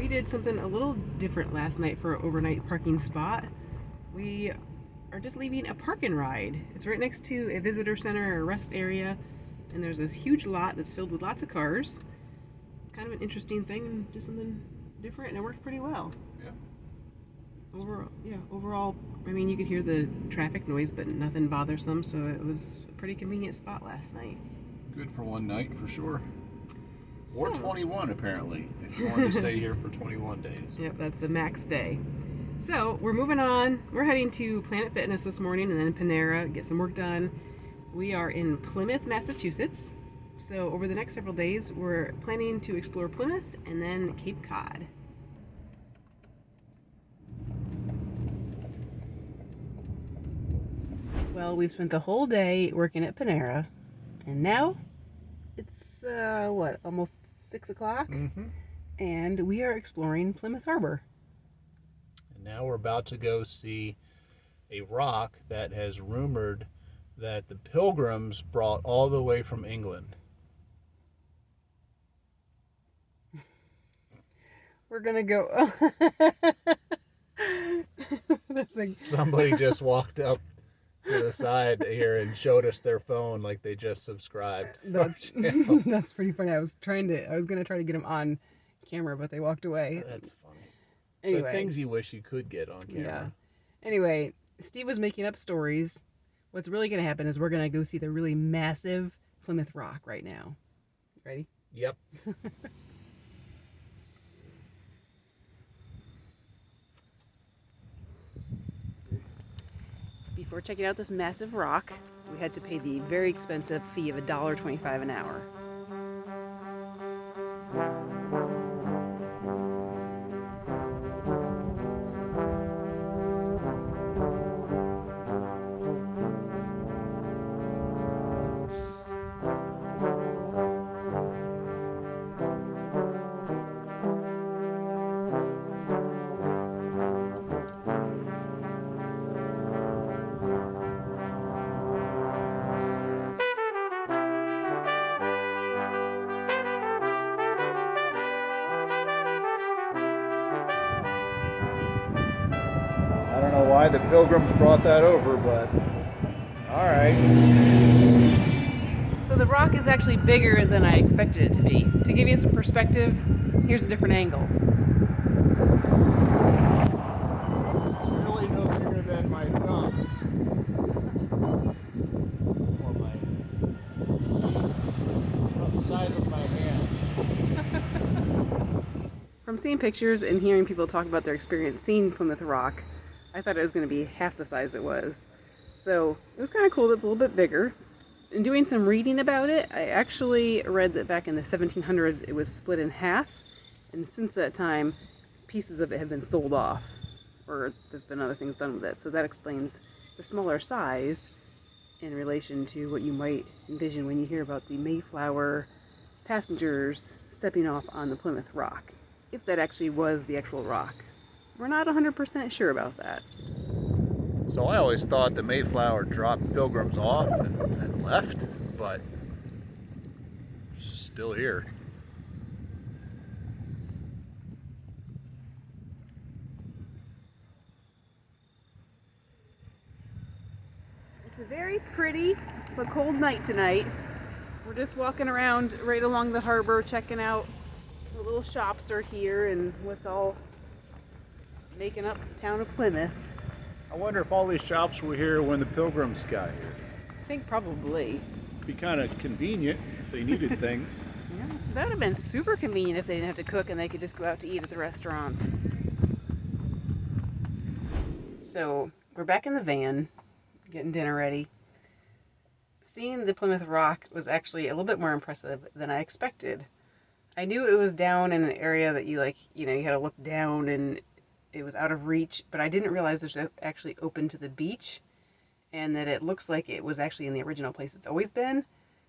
We did something a little different last night for an overnight parking spot. We are just leaving a park and ride. It's right next to a visitor center or rest area, and there's this huge lot that's filled with lots of cars. Kind of an interesting thing, just something different, and it worked pretty well. Yeah. Overall, I mean, you could hear the traffic noise, but nothing bothersome, so it was a pretty convenient spot last night. Good for one night, for sure. Or So- 21, apparently, if you want to stay here for 21 days. Yep, that's the max stay. So, we're moving on. We're heading to Planet Fitness this morning and then Panera, get some work done. We are in Plymouth, Massachusetts. So, over the next several days, we're planning to explore Plymouth and then Cape Cod. Well, we've spent the whole day working at Panera, and now it's, almost 6 o'clock? Mm-hmm. And we are exploring Plymouth Harbor. And now we're about to go see a rock that has rumored that the Pilgrims brought all the way from England. We're gonna go. Somebody just walked up to the side here and showed us their phone like they just subscribed. That's pretty funny. I was gonna try to get them on camera, but they walked away. That's funny. Anyway, The things you wish you could get on camera. yeah. Anyway, Steve was making up stories. What's really gonna happen is we're gonna go see the really massive Plymouth Rock right now. Ready? Yep. Before checking out this massive rock, we had to pay the very expensive fee of $1.25 an hour. I don't know why the Pilgrims brought that over, but all right. So the rock is actually bigger than I expected it to be. To give you some perspective, here's a different angle. It's really no bigger than my thumb. Or about the size of my hand. From seeing pictures and hearing people talk about their experience seeing Plymouth Rock, I thought it was going to be half the size it was. So it was kind of cool that it's a little bit bigger. In doing some reading about it, I actually read that back in the 1700s it was split in half, and since that time pieces of it have been sold off, or there's been other things done with it. So that explains the smaller size in relation to what you might envision when you hear about the Mayflower passengers stepping off on the Plymouth Rock, if that actually was the actual rock. We're not 100% sure about that. So I always thought the Mayflower dropped Pilgrims off and left, but still here. It's a very pretty but cold night tonight. We're just walking around right along the harbor, checking out the little shops are here and what's all making up the town of Plymouth. I wonder if all these shops were here when the Pilgrims got here. I think probably. It'd be kind of convenient if they needed things. Yeah, that would have been super convenient if they didn't have to cook and they could just go out to eat at the restaurants. So we're back in the van, getting dinner ready. Seeing the Plymouth Rock was actually a little bit more impressive than I expected. I knew it was down in an area that you had to look down and it was out of reach, but I didn't realize it was actually open to the beach and that it looks like it was actually in the original place it's always been.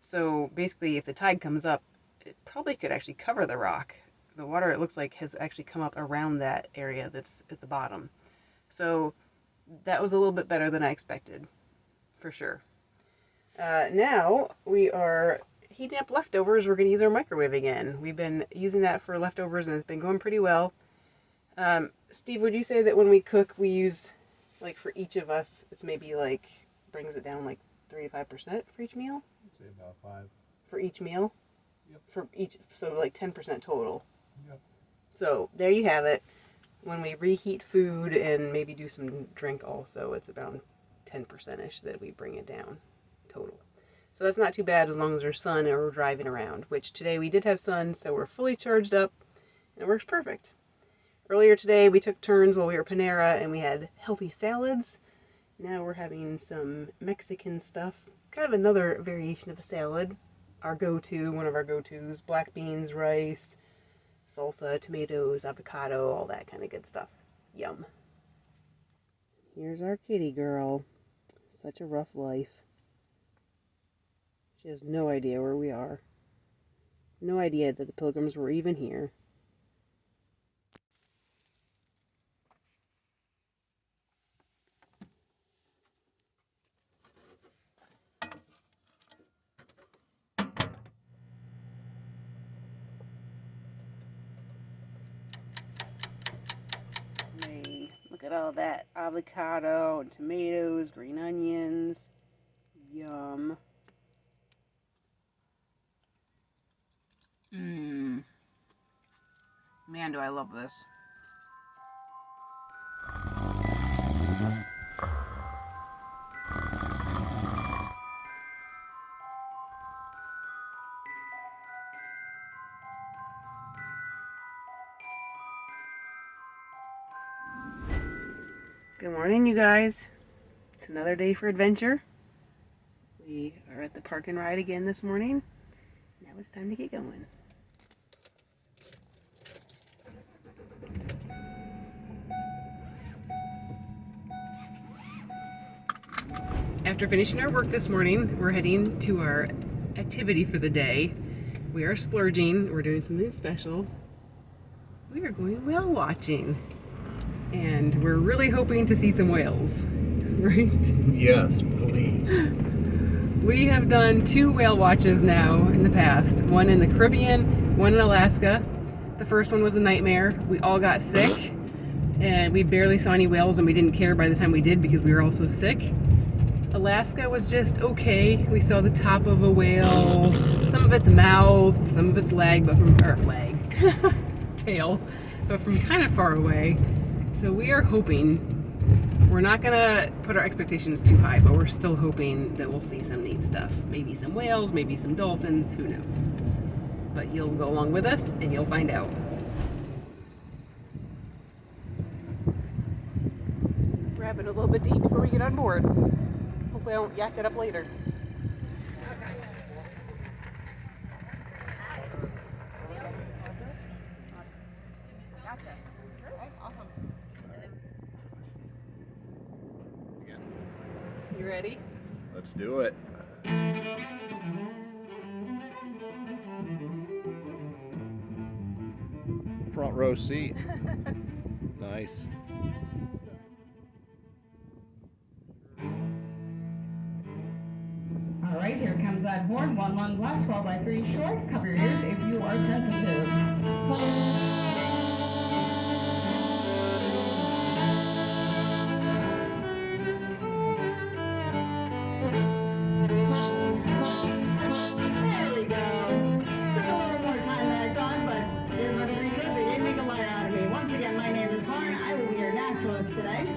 So basically, if the tide comes up, it probably could actually cover the rock. The water, it looks like, has actually come up around that area that's at the bottom. So that was a little bit better than I expected, for sure. Now we are heating up leftovers. We're going to use our microwave again. We've been using that for leftovers and it's been going pretty well. Steve, would you say that when we cook, we use, like, for each of us, it's maybe like brings it down like 3 to 5% for each meal? I'd say about 5. For each meal? Yep. For each, so like 10% total. Yep. So there you have it. When we reheat food and maybe do some drink also, it's about 10%ish that we bring it down total. So that's not too bad as long as there's sun and we're driving around, which today we did have sun, so we're fully charged up and it works perfect. Earlier today we took turns while we were at Panera and we had healthy salads. Now we're having some Mexican stuff, kind of another variation of a salad. Our go-to, one of our go-tos, black beans, rice, salsa, tomatoes, avocado, all that kind of good stuff. Yum. Here's our kitty girl. Such a rough life. She has no idea where we are. No idea that the Pilgrims were even here. Hey, look at all that avocado and tomatoes, green onions. Yum. Man, do I love this. Good morning, you guys. It's another day for adventure. We are at the park and ride again this morning. Now it's time to get going. After finishing our work this morning, we're heading to our activity for the day. We are splurging. We're doing something special. We are going whale watching. And we're really hoping to see some whales, right? Yes, please. We have done 2 whale watches now in the past. One in the Caribbean, one in Alaska. The first one was a nightmare. We all got sick, and we barely saw any whales, and we didn't care by the time we did because we were all so sick. Alaska was just okay. We saw the top of a whale, some of its mouth, some of its leg, but from, or leg, tail, but from kind of far away. So we are hoping, we're not gonna put our expectations too high, but we're still hoping that we'll see some neat stuff. Maybe some whales, maybe some dolphins, who knows. But you'll go along with us and you'll find out. Grab it a little bit deep before we get on board. Hopefully I won't yak it up later. You ready? Let's do it. Front row seat. Nice. All right, here comes that board. 1 long glass, 12 by 3 short. Cover your ears if you are sensitive. There we go. Took a little more time than I thought, but there's much reason they didn't make a liar out of me. Once again, my name is Barn. I will be your naturalist today.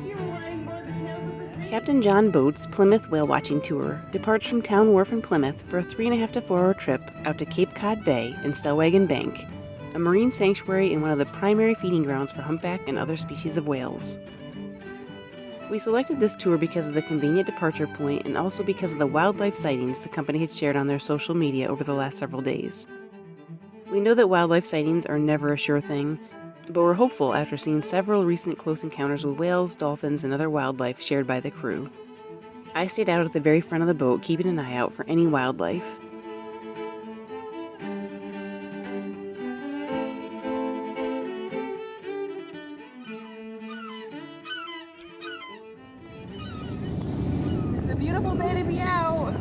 You are riding aboard the Tales of the Sea. Captain John Boat's Plymouth Whale Watching Tour departs from Town Wharf in Plymouth for a 3.5 to 4 hour trip out to Cape Cod Bay and Stellwagen Bank, a marine sanctuary and one of the primary feeding grounds for humpback and other species of whales. We selected this tour because of the convenient departure point and also because of the wildlife sightings the company had shared on their social media over the last several days. We know that wildlife sightings are never a sure thing, but we're hopeful after seeing several recent close encounters with whales, dolphins, and other wildlife shared by the crew. I stayed out at the very front of the boat, keeping an eye out for any wildlife. It's a beautiful day to be out.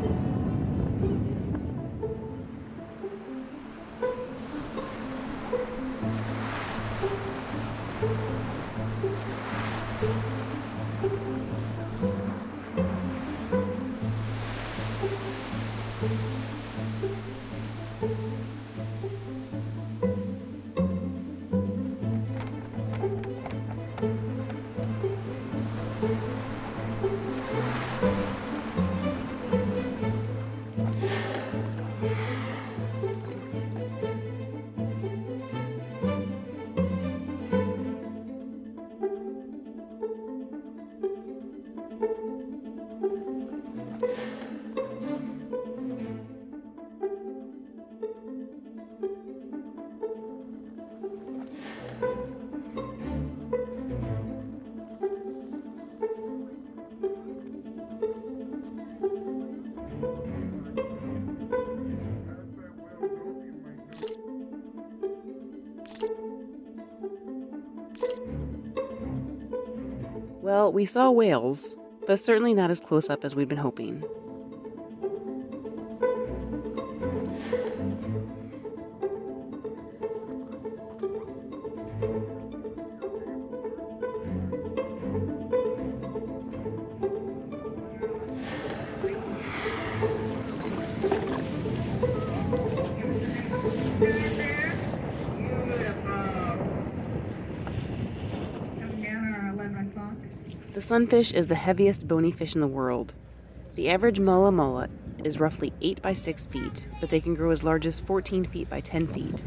Well, we saw whales, but certainly not as close up as we'd been hoping. The sunfish is the heaviest bony fish in the world. The average mulla mullet is roughly 8 by 6 feet, but they can grow as large as 14 feet by 10 feet.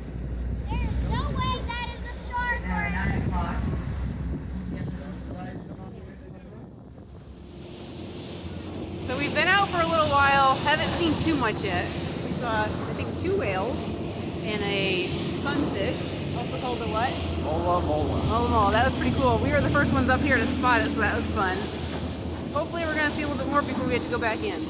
There's no way that is a shark. Now, 9 o'clock. So we've been out for a little while, haven't seen too much yet. We saw, I think, 2 whales and a sunfish, also called a what? Mola. That was pretty cool. We were the first ones up here to spot it, so that was fun. Hopefully we're going to see a little bit more before we get to go back in.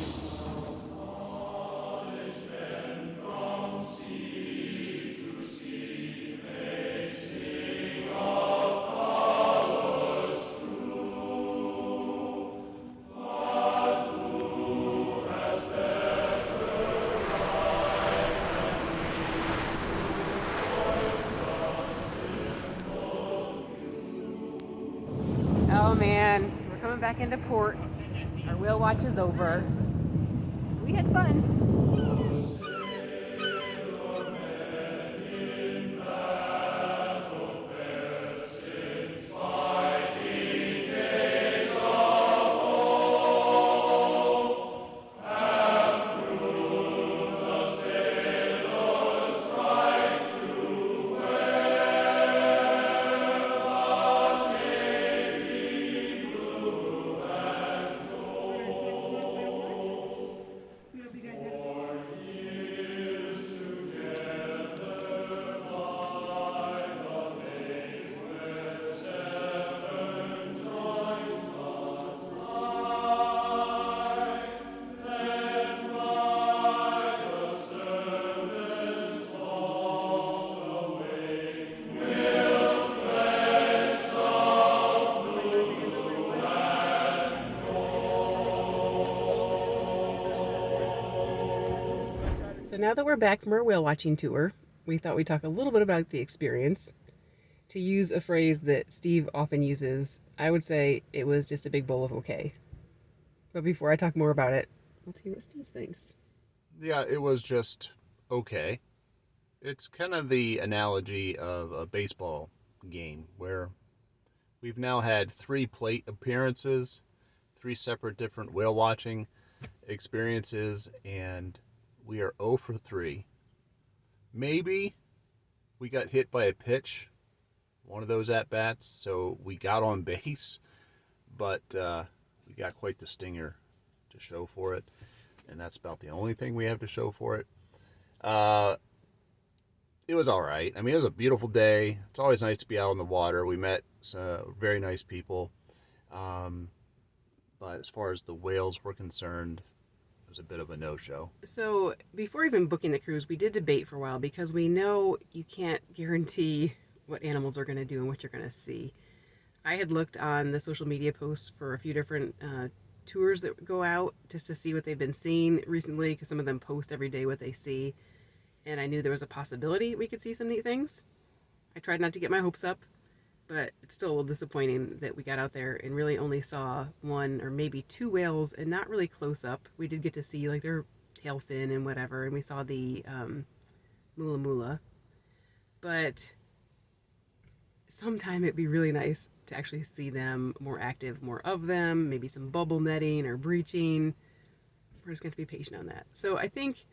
Oh man, we're coming back into port. Our whale watch is over. We had fun. So now that we're back from our whale watching tour, we thought we'd talk a little bit about the experience. To use a phrase that Steve often uses, I would say it was just a big bowl of okay. But before I talk more about it, let's hear what Steve thinks. Yeah, it was just okay. It's kind of the analogy of a baseball game where we've now had 3 plate appearances, 3 separate different whale watching experiences, and we are 0 for 3. Maybe we got hit by a pitch, one of those at-bats, so we got on base, but we got quite the stinger to show for it, and that's about the only thing we have to show for it. It was all right. I mean, it was a beautiful day. It's always nice to be out on the water. We met some very nice people, but as far as the whales were concerned, it was a bit of a no-show. So before even booking the cruise, we did debate for a while because we know you can't guarantee what animals are going to do and what you're going to see. I had looked on the social media posts for a few different tours that go out just to see what they've been seeing recently, because some of them post every day what they see, and I knew there was a possibility we could see some neat things. I tried not to get my hopes up, but it's still a little disappointing that we got out there and really only saw one or maybe two whales, and not really close up. We did get to see like their tail fin and whatever, and we saw the mula mula. But sometime it'd be really nice to actually see them more active, more of them, maybe some bubble netting or breaching. We're just going to be patient on that. So I think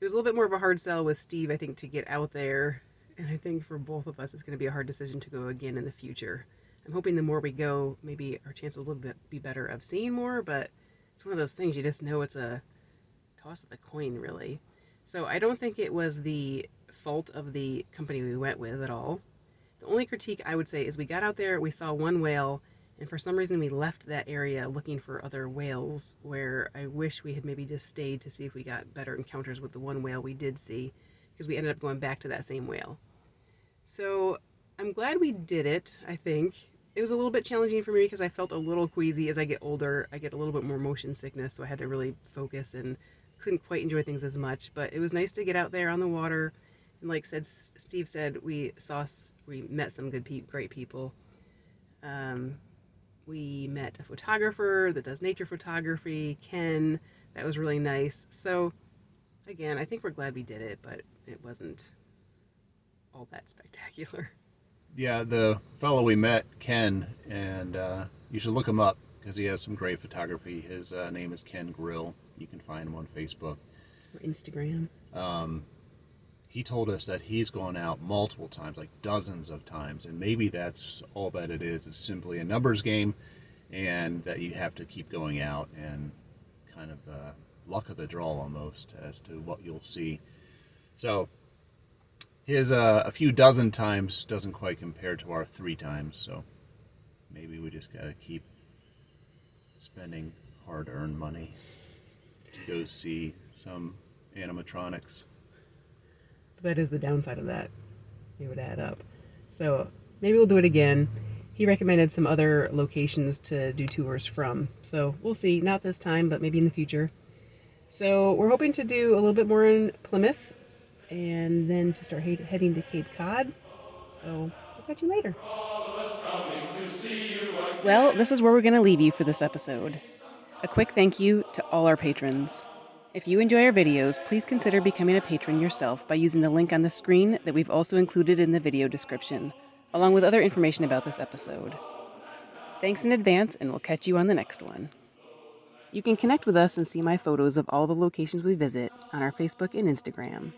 it was a little bit more of a hard sell with Steve, I think, to get out there. And I think for both of us, it's going to be a hard decision to go again in the future. I'm hoping the more we go, maybe our chances will be better of seeing more, but it's one of those things you just know it's a toss of the coin, really. So I don't think it was the fault of the company we went with at all. The only critique I would say is we got out there, we saw one whale, and for some reason we left that area looking for other whales, where I wish we had maybe just stayed to see if we got better encounters with the one whale we did see, because we ended up going back to that same whale. So I'm glad we did it, I think. It was a little bit challenging for me because I felt a little queasy. As I get older, I get a little bit more motion sickness, so I had to really focus and couldn't quite enjoy things as much. But it was nice to get out there on the water. And like Steve said, we met some great people. We met a photographer that does nature photography, Ken. That was really nice. So again, I think we're glad we did it, but it wasn't all that spectacular. Yeah, the fellow we met, Ken, and you should look him up because he has some great photography. His name is Ken Grill. You can find him on Facebook Or Instagram. He told us that he's gone out multiple times, like dozens of times, and maybe that's all that it is. It's simply a numbers game, and that you have to keep going out and kind of luck of the draw almost as to what you'll see. So his a few dozen times doesn't quite compare to our 3 times, so maybe we just gotta keep spending hard-earned money to go see some animatronics. But that is the downside of that. It would add up. So maybe we'll do it again. He recommended some other locations to do tours from. So we'll see. Not this time, but maybe in the future. So we're hoping to do a little bit more in Plymouth and then to start heading to Cape Cod. So we'll catch you later. Well, this is where we're going to leave you for this episode. A quick thank you to all our patrons. If you enjoy our videos, please consider becoming a patron yourself by using the link on the screen that we've also included in the video description, along with other information about this episode. Thanks in advance, and we'll catch you on the next one. You can connect with us and see my photos of all the locations we visit on our Facebook and Instagram.